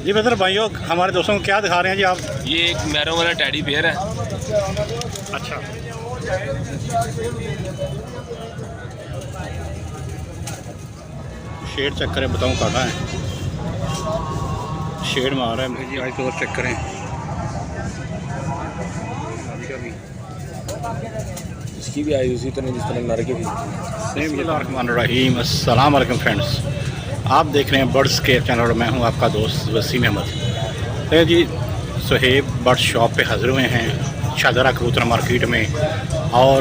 जी brother भाइयों, हमारे दोस्तों को क्या दिखा रहे हैं जी आप? ये एक मैरो वाला टैडी बेयर है। अच्छा, शेड चेक करें, बताऊं काटा है, शेड में आ रहा है जी। आज तो चेक करें, इसकी भी आई उसी तरह जिस तरह नर की भी। बिस्मिल्लाहिर्रहमानिर्रहीम। अस्सलाम वालेकुम फ्रेंड्स, आप देख रहे हैं बर्ड्स केयर चैनल। मैं हूं आपका दोस्त वसीम अहमद। तो जी सुहेब बर्ड शॉप पे हाजिर हुए हैं, शाहजरा कबूतर मार्केट में। और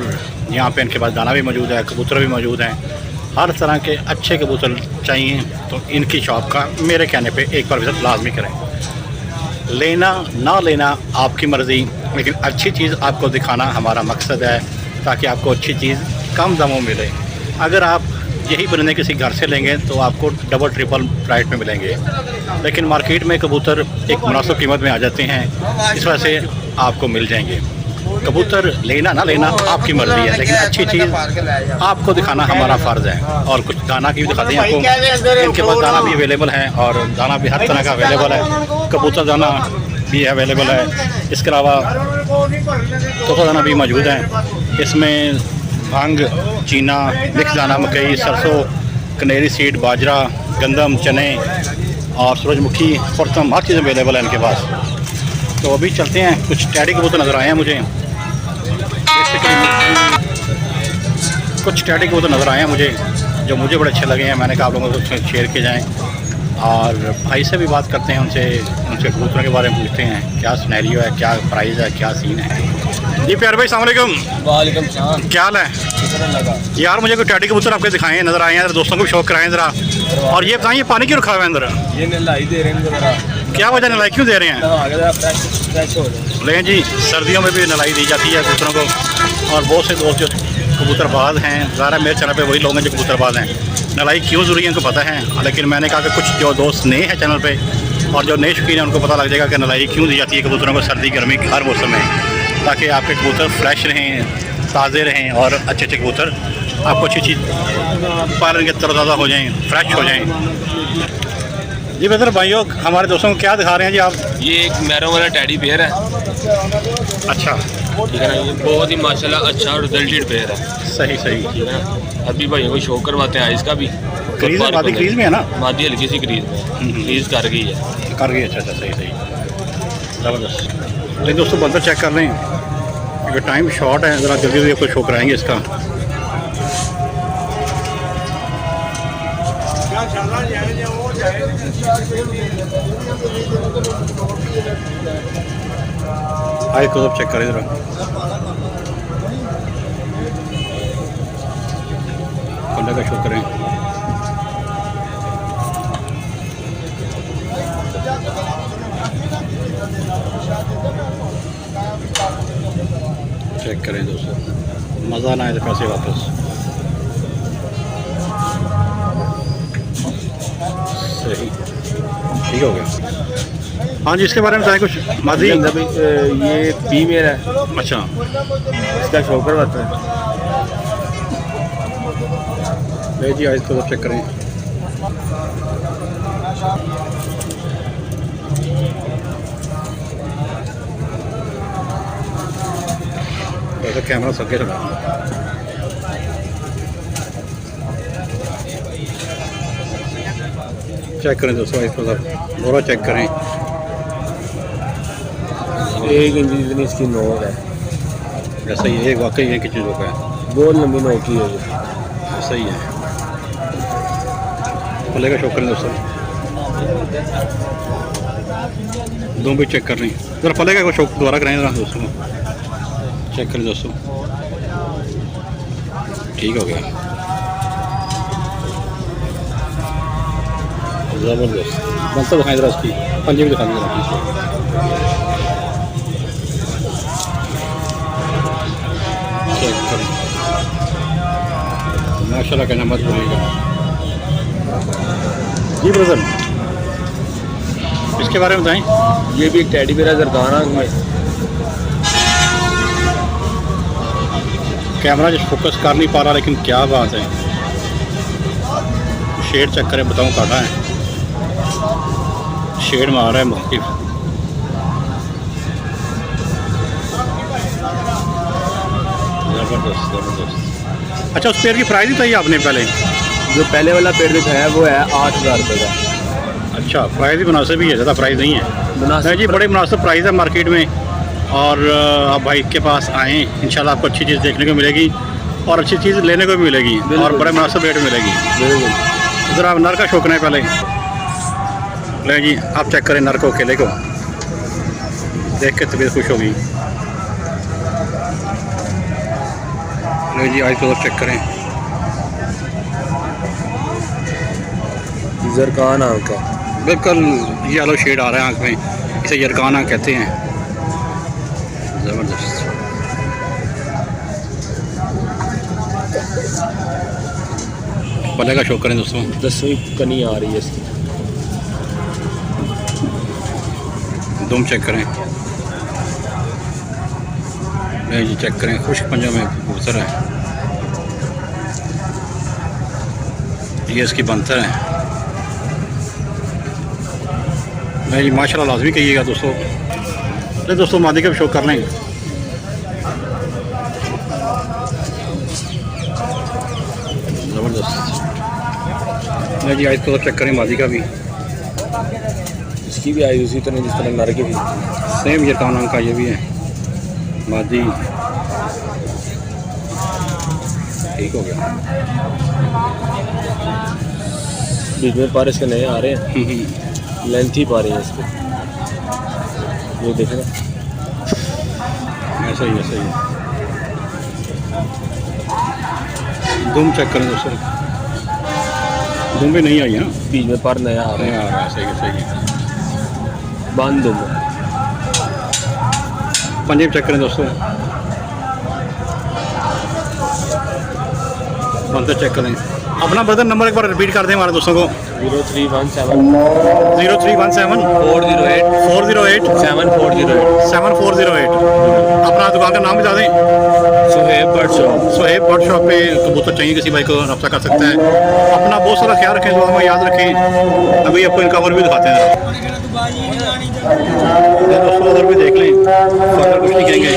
यहाँ पे इनके पास दाना भी मौजूद है, कबूतर भी मौजूद हैं। हर तरह के अच्छे कबूतर चाहिए तो इनकी शॉप का मेरे कहने पे एक बार विज़िट लाजमी करें। लेना ना लेना आपकी मर्ज़ी, लेकिन अच्छी चीज़ आपको दिखाना हमारा मकसद है, ताकि आपको अच्छी चीज़ कम दामों में मिले। अगर आप यही परिंदे किसी घर से लेंगे तो आपको डबल ट्रिपल प्राइस में मिलेंगे, लेकिन मार्केट में कबूतर एक मुनासिब कीमत में आ जाते हैं, इस वजह से आपको मिल जाएंगे। कबूतर लेना ना लेना आपकी मर्ज़ी है, लेकिन अच्छी चीज़ आपको दिखाना हमारा फ़र्ज़ है। और कुछ दाना की भी दिखाते हैं आपको। इनके पास दाना भी अवेलेबल है और दाना भी हर तरह का अवेलेबल है। कबूतर दाना भी अवेलेबल है, इसके अलावा तोता दाना भी मौजूद है। इसमें भांग, चीना, मिक्स दाना, मकई, सरसों, कनेरी सीड, बाजरा, गंदम, चने और सूरजमुखी, खुर्तम, हर चीज़ अवेलेबल है इनके पास। तो अभी चलते हैं, कुछ टैडी कबूतर नज़र आए हैं मुझे। कुछ टैडी कबूतर नज़र आए हैं मुझे जो मुझे बड़े अच्छे लगे हैं। मैंने कहा आप लोगों को शेयर किए जाएँ और भाई से भी बात करते हैं, उनसे कबूतरों के बारे में पूछते हैं क्या सिनेरियो है, क्या प्राइस है, क्या सीन है। जी प्यार भाई, अस्सलाम वालेकुम। वालेकुम सलाम। क्या हाल है यार? मुझे कोई टैडी कबूतर आपके दिखाएं, नज़र आए हैं, दोस्तों को भी शौक कराएं ज़रा। और ये बताएं, ये पानी क्यों रखा हुआ है अंदर? ये नलाई दे रहे हैं। क्या वजह, नलाई क्यों दे रहे हैं? फ्रेश हो जाए। लेकिन जी सर्दियों में भी नलाई दी जाती है कबूतरों को। और बहुत से दोस्त जो कबूतरबाज हैं, ज़्यादा मेरे चैनल पे वही लोग हैं जो कबूतरबाज हैं। नलाई क्यों ज़रूरी है उनको पता है, लेकिन मैंने कहा कि कुछ जो दोस्त नए हैं चैनल पे और जो नए शौकीन हैं उनको पता लग जाएगा कि नलाई क्यों दी जाती है कबूतरों को सर्दी गर्मी हर मौसम में, ताकि आपके कबूतर फ्रेश रहें, ताज़े रहें और अच्छे अच्छे कबूतर आपको अच्छी चीज़ पालन के तरोताज़ा हो जाएँ, फ्रेश हो जाएँ। जी ब्रदर भाइयों, हमारे दोस्तों को क्या दिखा रहे हैं जी आप? ये एक मैरो वाला टैडी बेयर है। अच्छा, ठीक है ना, ये बहुत ही माशाल्लाह अच्छा और रिजल्टेड बेयर है। सही सही। ठीक है ना, अभी भाइयों को शो करवाते हैं इसका भी। क्रीज में, मादी क्रीज में है ना? मादी हल्की सी क्रीज में, क्रीज कर गई है, कर गई। अच्छा अच्छा, सही सही, ज़बरदस्त। लेकिन दोस्तों बंदर चेक कर लें क्योंकि टाइम शॉर्ट है, ज़रा जल्दी जल्दी आपको शो कराएंगे इसका। आइए को सब चेक करें ज़रा, पंडा का शो करें। चेक करें दोस्तों, मज़ा ना आए तो पैसे वापस। सही, ठीक हो गया। हाँ जी, इसके बारे में बताएं कुछ। मादी ये फीमेल है। अच्छा, इसका शो करवाते हैं। ले जी, आज तो चेक करें। ऐसा कैमरा सके थोड़ा। चेक करें दोस्तों, इसको सब पूरा चेक करें। 1 इंच जितनी इसकी नोक है। ऐसा ही है, वाकई है कि चीज़ों का है, बहुत लंबी नोक की है। ऐसा ही है। पहले का शो करें दोस्तों, दो भी चेक कर रहे हैं ज़रा। पहले का शो दोबारा कराएं ज़रा दोस्तों, चेक करें दोस्तों। ठीक हो गया, ज़बरदस्त। बंसर दिखाएं ज़रा, उसकी पंजे भी दिखा दें ज़रा। चेक करें, माशाल्लाह कहना मत भूलिएगा। जी ब्रदर, इसके बारे में बताएं। ये भी एक टैडी बेयर है, जरदाना में। कैमरा जो फोकस कर नहीं पा रहा, लेकिन क्या बात है। शेड चेक करें, बताऊं काटा है, शेड मार रहा है मुख्तलिफ। ज़बरदस्त ज़बरदस्त। अच्छा, उस पेड़ की प्राइस बताइए आपने पहले। जो पहले वाला पेड़ दिखाया वो है 8,000 रुपये का। अच्छा, प्राइस भी मुनासिब ही है, ज़्यादा प्राइस नहीं है। मुनासिब जी, बड़े मुनासिब प्राइस है मार्केट में। और आप भाई के पास आएँ, इंशाल्लाह आपको अच्छी चीज़ देखने को मिलेगी और अच्छी चीज़ लेने को भी मिलेगी और बड़े मुनासिब रेट में मिलेगी। बिल्कुल। इधर आप नर का शौक है पहले ले जी, आप चेक करें नर को, केले को देख के तबीयत खुश होगी। ले जी, आज तो चेक करें। जरकान आँख का बिल्कुल ये येलो शेड आ रहा है आँख में, इसे यरकान आँख कहते हैं। ज़बरदस्त। पले का शौक करें दोस्तों। 10वीं कनी आ रही है इसकी। दुम चेक करें। नहीं जी, चेक करें, खुश्क पंजों में कबूतर है। ये इसकी बंतर है। नहीं जी, माशाल्लाह लाजमी कहिएगा दोस्तों। अरे दोस्तों, मादी का भी शौक कर लें। ज़बरदस्त। नहीं जी, आज तो चेक करें मादी का भी। इसकी भी आई उसी तरह जिस तरह नर की भी। सेम ये कान का ये भी है मादी। ठीक हो गया। बीच में पार इसके नए आ रहे हैं, लेंथ ही पा रही है इसको। ये देखे ना, ऐसा ही ऐसा ही। दुम चेक करें दोस्तों, दुम भी नहीं आई। हाँ, बीच में पार नया आ रहा नहीं आ रहा है। सही है सही है। है। बांध दो पंजे चेक करें दोस्तों, पंजे चेक करें। अपना ब्रदर नंबर एक बार रिपीट कर दें हमारे दोस्तों को। 0317 0317 408 408 7408 7408। अपना दुकान का नाम बता दें। Suhaib bird shop. Suhaib bird shop पे कबूतर चाहिए किसी भाई को रब्ता कर सकता है। अपना बहुत सारा ख्याल रखें, दुआ में याद रखें। अभी आपको इनका और भी दिखाते हैं। दोस्तों उधर भी देख लें, कुछ नहीं कहेंगे।